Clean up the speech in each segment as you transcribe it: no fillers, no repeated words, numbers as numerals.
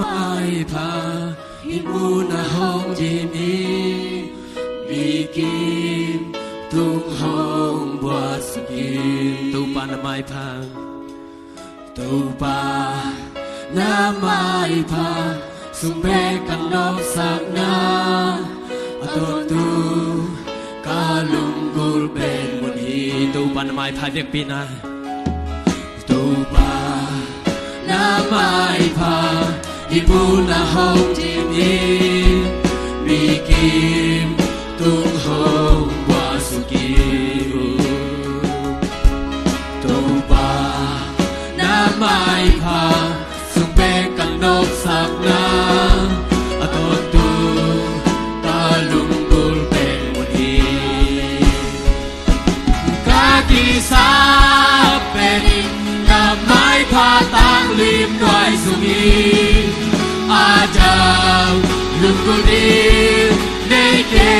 mai pha imuna hong jimi bikim tung hong buat skim tu pa na mai pha tu pa na mai pha sumbe kan nok sak na ato tu kalunggul ben mun hi tu pa na mai pha việc pina tu pa na mai pha imuna hong jimi bikim tung hong buat skim tu pa na mai pha sumbe kan nok sak na ato tu kalunggul ben mun hi kaki sa penin na mai pha tang lim noi sungi ajang lungkul di neke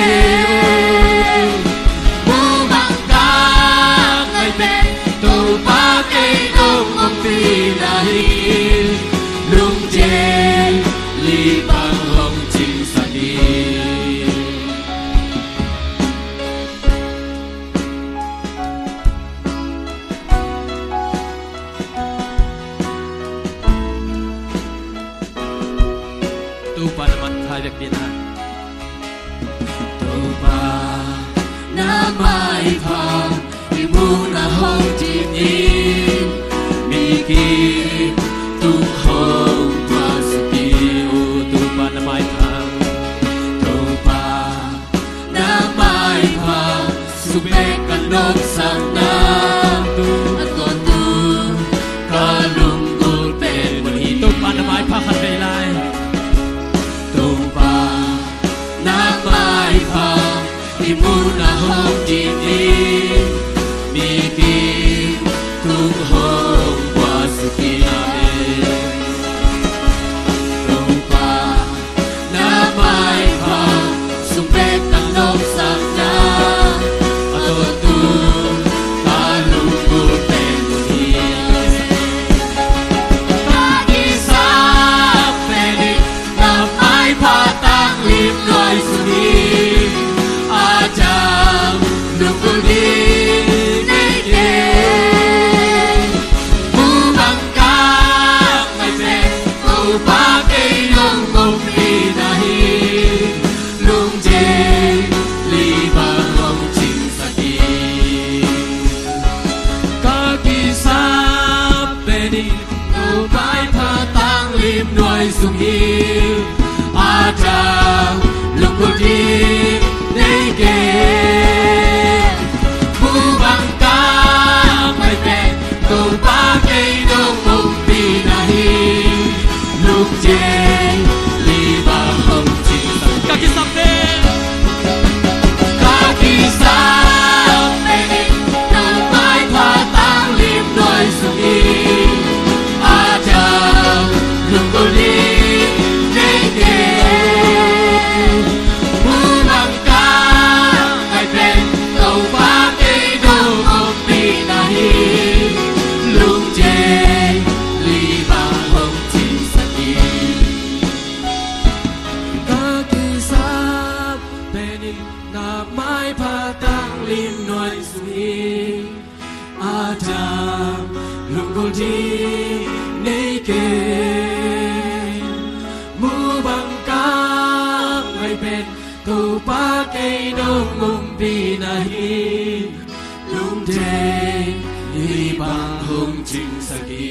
mu mangkang ai pe tu pa ke dong om pi nahi lung je li bang hong ching sa di tu pa naman hai việc pina tu pa na mai pha imuna hong jimi bikim tung hong buat skim tu pa na mai pha tu pa na mai pha sumbe kan nok sak na ato tu kalunggul ben mun hi tu pa na mai pha khat ve lai tu pa na mai pha imuna hong jimi bikim tung hong buat skim tu pa na mai pha sumbe kan nok sak na ato tu kalunggul ben mun hi kaki sa penin na mai pha tang lim noi sungi ajang lungkul di neke mu mangkang ai pe tu pa ke dong om pi nahi lung je li bang hong ching sa di kaki sa penin tu mai pha tang lim noi sungi ajang lungkul di neke mu mangkang ai pe tu pa ke dong om pi nahi lung je li bang hong ching sa kaki sa pe kaki sa penin tu mai pha tang lim noi sungi ajang lungkul di neke mu mangkang ai pe tu pa ke dong om pi nahi lung je li bang hong ching sa di kaki sa penin na mai pha tang lim noi sungi ajang lungkul di neke mu mangkang ai pe tu pa ke dong om pi nahi lung je li bang hong ching sa di